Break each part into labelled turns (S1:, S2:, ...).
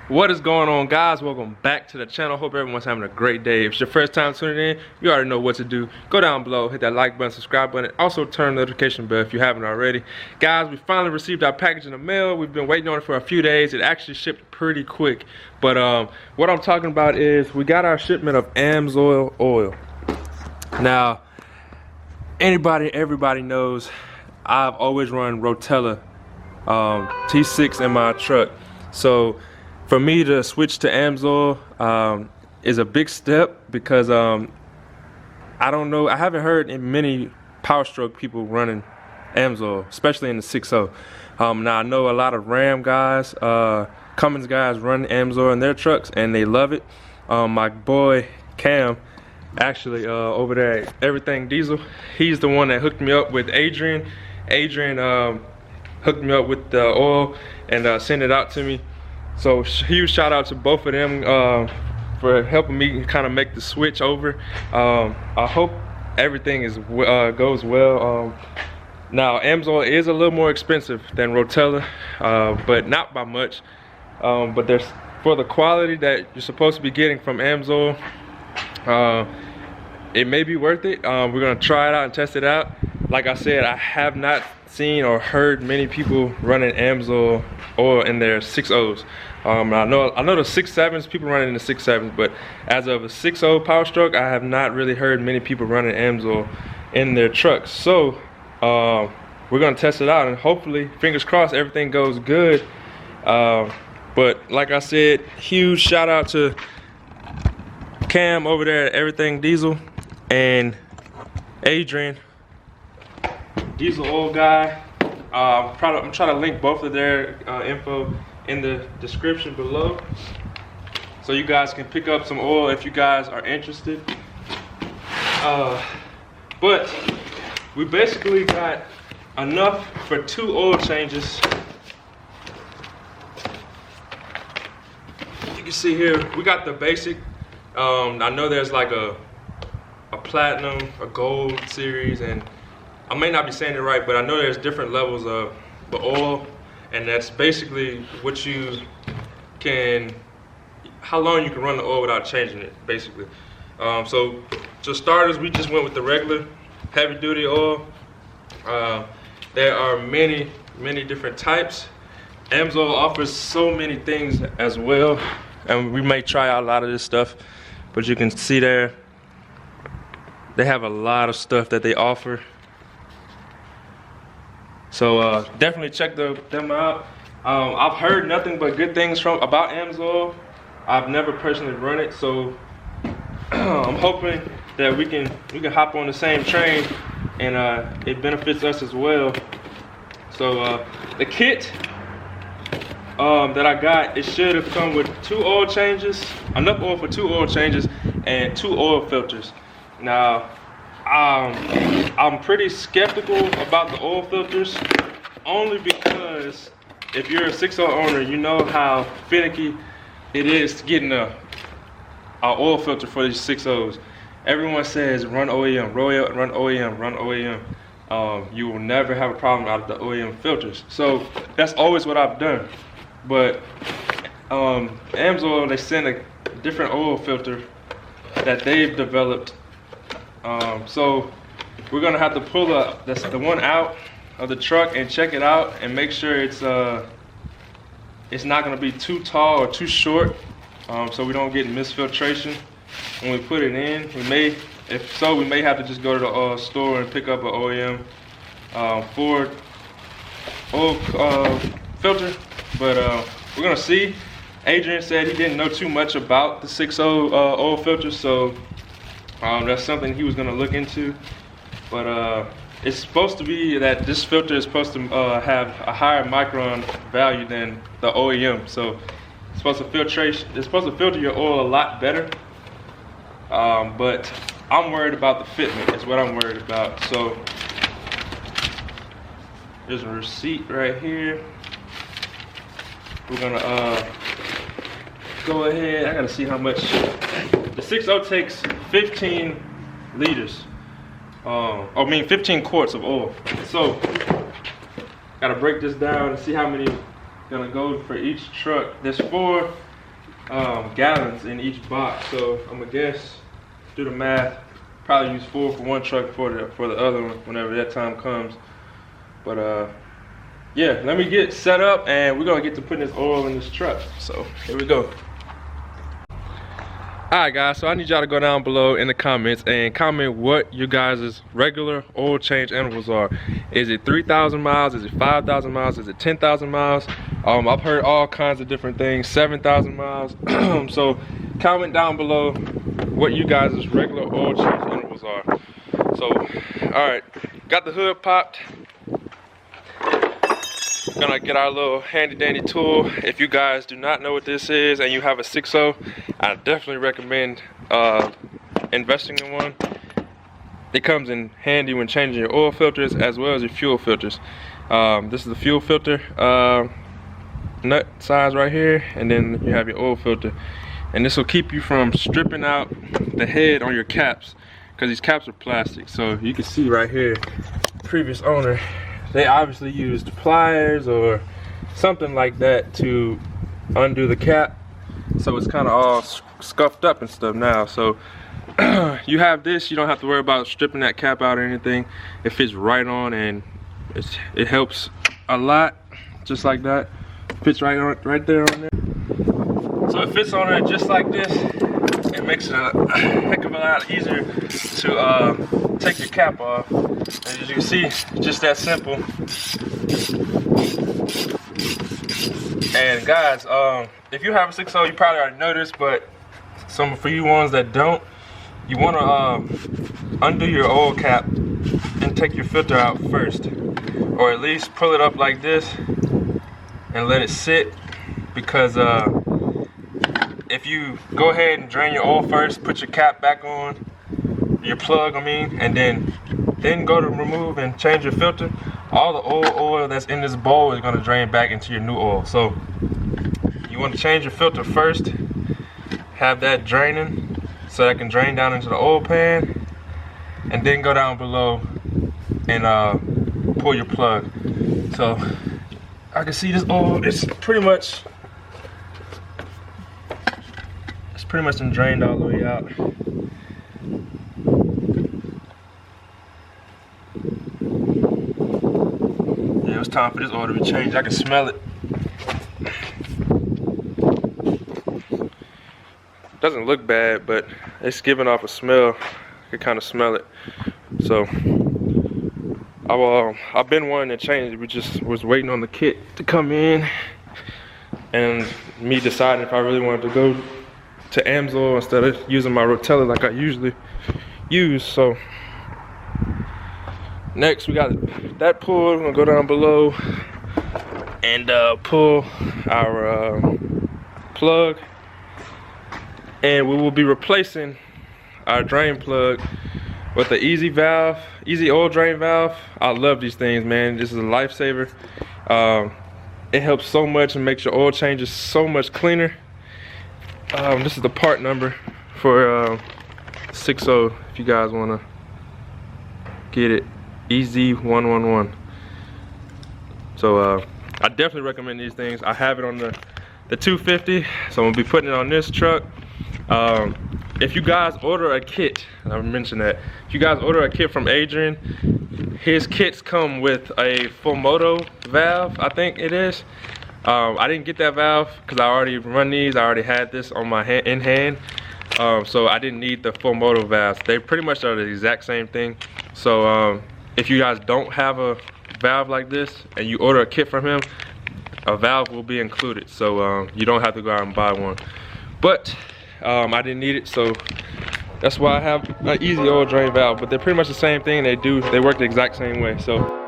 S1: What is going on, guys? Welcome back to the channel. Hope everyone's having a great day. If it's your first time tuning in, you already know what to do. Go down below, hit that like button, subscribe button, also turn the notification bell if you haven't already. Guys, we finally received our package in the mail. We've been waiting on it for a few days. It actually shipped pretty quick. But what I'm talking about is we got our shipment of AmsOil oil. Now, everybody knows I've always run Rotella T6 in my truck. So for me to switch to AmsOil is a big step because I don't know, I haven't heard many PowerStroke people running AmsOil, especially in the 6.0. Now I know a lot of Ram guys, Cummins guys run AmsOil in their trucks and they love it. My boy Cam, actually over there at Everything Diesel, he's the one that hooked me up with Adrian. Adrian hooked me up with the oil and sent it out to me. So huge shout out to both of them for helping me kind of make the switch over. I hope everything goes well. Now AmsOil is a little more expensive than Rotella, but not by much. But there's, for the quality that you're supposed to be getting from AmsOil, it may be worth it. We're gonna try it out and test it out. Like I said, I have not seen or heard many people running AmsOil oil in their 6.0s. I know the 6.7s, people running in the 6.7s, but as of a 6.0 PowerStroke, I have not really heard many people running AmsOil in their trucks. So we're gonna test it out and hopefully, fingers crossed, everything goes good. But like I said, huge shout out to Cam over there at Everything Diesel and Adrian, diesel oil guy. I'm trying to link both of their info in the description below, so you guys can pick up some oil if you guys are interested. But we basically got enough for 2 oil changes. You can see here we got the basic. I know there's like a platinum, a gold series, and I may not be saying it right, but I know there's different levels of the oil, and that's basically what you can, how long you can run the oil without changing it, basically. So to starters, we just went with the regular heavy duty oil. There are many different types. AmsOil offers so many things as well, and we may try out a lot of this stuff, but you can see there, they have a lot of stuff that they offer. So definitely check them out. I've heard nothing but good things about AmsOil. I've never personally run it, so I'm hoping that we can hop on the same train and it benefits us as well. So the kit that I got, it should have come with 2 oil changes, enough oil for 2 oil changes, and 2 oil filters. Now, I'm pretty skeptical about the oil filters, only because if you're a 6.0 owner, you know how finicky it is getting a oil filter for these 6.0s. Everyone says run OEM, run OEM, run OEM. You will never have a problem out of the OEM filters. So that's always what I've done. But AmsOil, they send a different oil filter that they've developed. So we're gonna have to pull the one out of the truck and check it out and make sure it's not gonna be too tall or too short, so we don't get misfiltration when we put it in. If so, we may have to just go to the store and pick up an OEM Ford oil filter. But we're gonna see. Adrian said he didn't know too much about the 6.0 oil filter, so that's something he was gonna look into. But it's supposed to be that this filter is supposed to have a higher micron value than the OEM, so it's supposed to filter your oil a lot better. But I'm worried about the fitment. Is what I'm worried about. So there's a receipt right here. We're gonna go ahead. I gotta see how much. The 6.0 takes 15 liters. 15 quarts of oil. So gotta break this down and see how many gonna go for each truck. There's 4 gallons in each box. So I'm gonna guess, do the math, probably use 4 for one truck for the other one whenever that time comes. But yeah, let me get set up and we're gonna get to putting this oil in this truck. So here we go. Alright guys, so I need y'all to go down below in the comments and comment what you guys' regular oil change intervals are. Is it 3,000 miles? Is it 5,000 miles? Is it 10,000 miles? I've heard all kinds of different things, 7,000 miles. So comment down below what you guys' regular oil change intervals are. So, alright, got the hood popped. Gonna get our little handy dandy tool. If you guys do not know what this is and you have a 6.0, I definitely recommend investing in one. It comes in handy when changing your oil filters as well as your fuel filters. This is the fuel filter nut size right here, and then you have your oil filter, and this will keep you from stripping out the head on your caps, because these caps are plastic. So you can see right here, previous owner, they obviously used pliers or something like that to undo the cap, so it's kind of all scuffed up and stuff now. So you have this, you don't have to worry about stripping that cap out or anything. It fits right on, and it helps a lot. Just like that, fits right there on there. So it fits on it just like this. It makes it a heck of a lot easier to take your cap off. As you can see, it's just that simple. And guys, if you have a 6.0, you probably already know this, but for you ones that don't, you want to undo your oil cap and take your filter out first, or at least pull it up like this and let it sit, because if you go ahead and drain your oil first, put your cap back on, your plug I mean, and then go to remove and change your filter, all the oil that's in this bowl is going to drain back into your new oil. So you want to change your filter first, have that draining so that can drain down into the oil pan, and then go down below and pull your plug. So I can see this oil, it's pretty much been drained all the way out. Yeah, it's time for this oil to be changed. I can smell it. Doesn't look bad, but it's giving off a smell. I can kind of smell it. So I've been wanting to change it. We just was waiting on the kit to come in, and me deciding if I really wanted to go to AmsOil instead of using my Rotella like I usually use. So next we got that pull. We're gonna go down below and pull our plug, and we will be replacing our drain plug with the easy oil drain valve. I love these things, man. This is a lifesaver. It helps so much and makes your oil changes so much cleaner. This is the part number for 6.0 if you guys want to get it. EZ111. So I definitely recommend these things. I have it on the 250, so I'm gonna be putting it on this truck. If you guys order a kit, I mentioned that, if you guys order a kit from Adrian, his kits come with a full moto valve, I think it is. I didn't get that valve because I already run these. I already had this on my in hand, so I didn't need the full moto valves. They pretty much are the exact same thing. So if you guys don't have a valve like this and you order a kit from him, a valve will be included, so you don't have to go out and buy one. But I didn't need it, so that's why I have an easy oil drain valve. But they're pretty much the same thing. They work the exact same way. So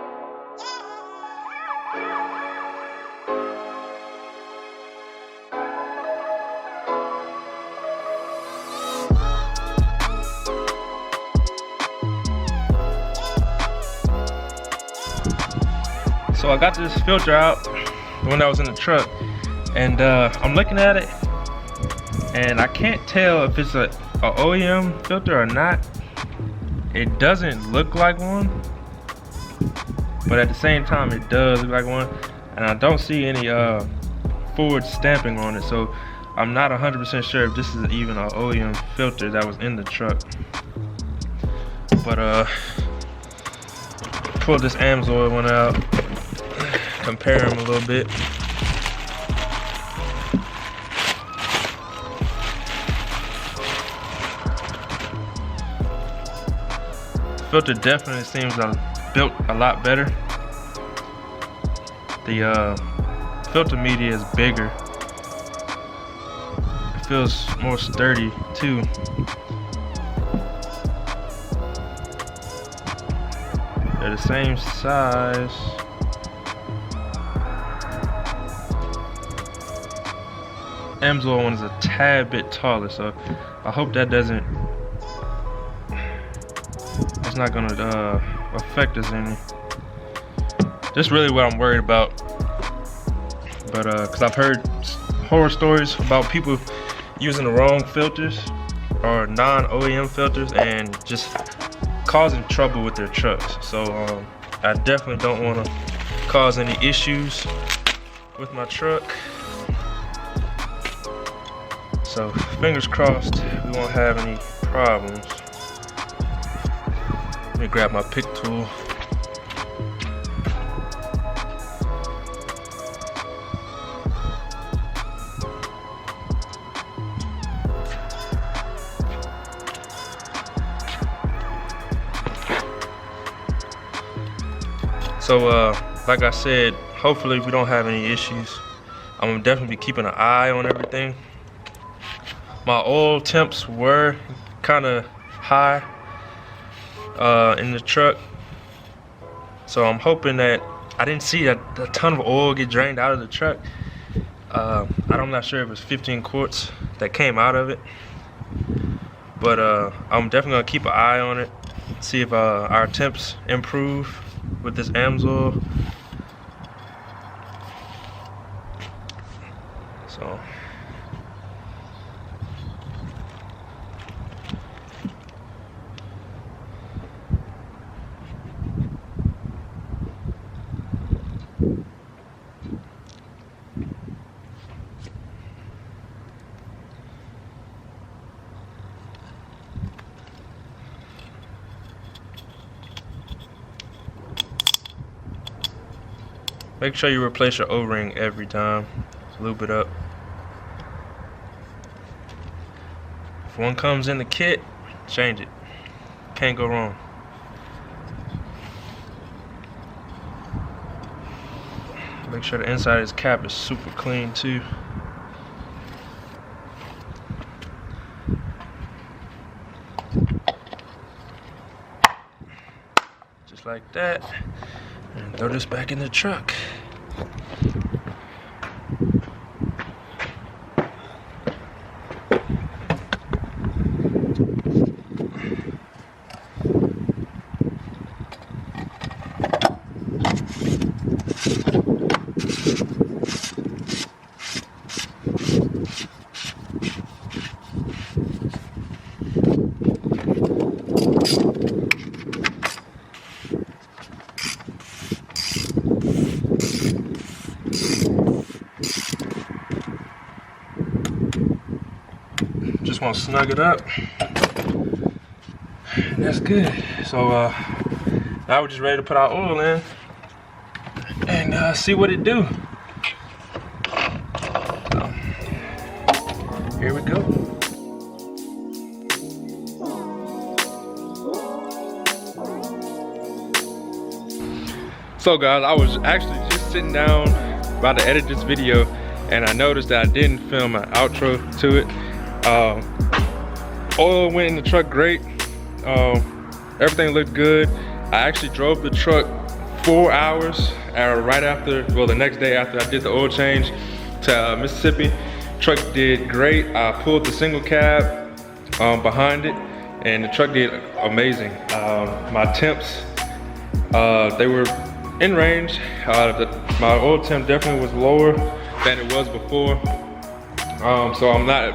S1: I got this filter out, the one that was in the truck, and I'm looking at it, and I can't tell if it's a OEM filter or not. It doesn't look like one, but at the same time it does look like one, and I don't see any Ford stamping on it. So I'm not 100% sure if this is even an OEM filter that was in the truck. But pull this AmsOil one out, compare them a little bit. The filter definitely seems built a lot better. The filter media is bigger. It feels more sturdy too. They're the same size. AmsOil one is a tad bit taller, so I hope that doesn't. It's not gonna affect us any. That's really what I'm worried about. But cause I've heard horror stories about people using the wrong filters or non-OEM filters and just causing trouble with their trucks. So I definitely don't want to cause any issues with my truck. So fingers crossed we won't have any problems. Let me grab my pick tool. So like I said, hopefully we don't have any issues. I'm gonna definitely be keeping an eye on everything. My oil temps were kind of high in the truck, so I'm hoping that I didn't see a ton of oil get drained out of the truck. I'm not sure if it was 15 quarts that came out of it, but I'm definitely gonna keep an eye on it, see if our temps improve with this AmsOil. So make sure you replace your O-ring every time. Lube it up. If one comes in the kit, change it. Can't go wrong. Make sure the inside of this cap is super clean too. Just like that. And throw this back in the truck. Just want to snug it up. And that's good. So now we're just ready to put our oil in and see what it do. So, here we go. So guys, I was actually just sitting down about to edit this video, and I noticed that I didn't film an outro to it. Oil went in the truck great. Everything looked good. I actually drove the truck 4 hours right after, well, the next day after I did the oil change to Mississippi. Truck did great. I pulled the single cab behind it, and the truck did amazing. My temps, they were in range. My oil temp definitely was lower than it was before. So I'm not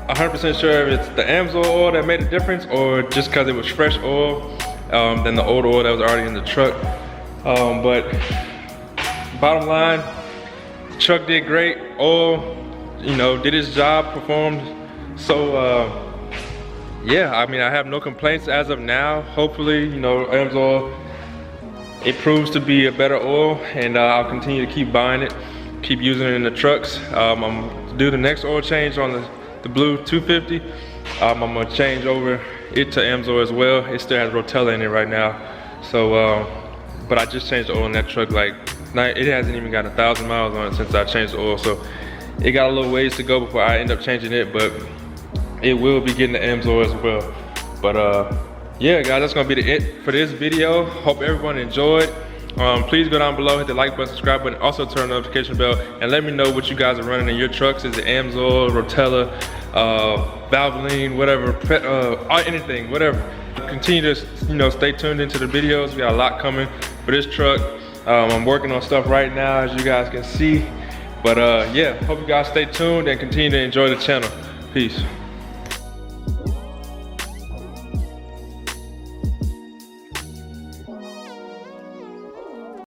S1: 100% sure if it's the AmsOil oil that made a difference, or just because it was fresh oil than the old oil that was already in the truck. But bottom line, the truck did great. Oil you know, did its job, performed. So yeah, I mean, I have no complaints as of now. Hopefully, you know, AmsOil, it proves to be a better oil, and I'll continue to keep buying it, keep using it in the trucks. I'm gonna do the next oil change on the blue 250. I'm gonna change over it to AmsOil as well. It still has Rotella in it right now. So, but I just changed the oil in that truck, like, it hasn't even got 1,000 miles on it since I changed the oil. So it got a little ways to go before I end up changing it, but it will be getting the AmsOil as well. But yeah, guys, that's gonna be it for this video. Hope everyone enjoyed. Please go down below, hit the like button, subscribe button, also turn the notification bell, and let me know what you guys are running in your trucks. Is it AmsOil, Rotella, Valvoline, whatever, anything, whatever. Continue to, you know, stay tuned into the videos. We got a lot coming for this truck. I'm working on stuff right now, as you guys can see. But yeah, hope you guys stay tuned and continue to enjoy the channel. Peace.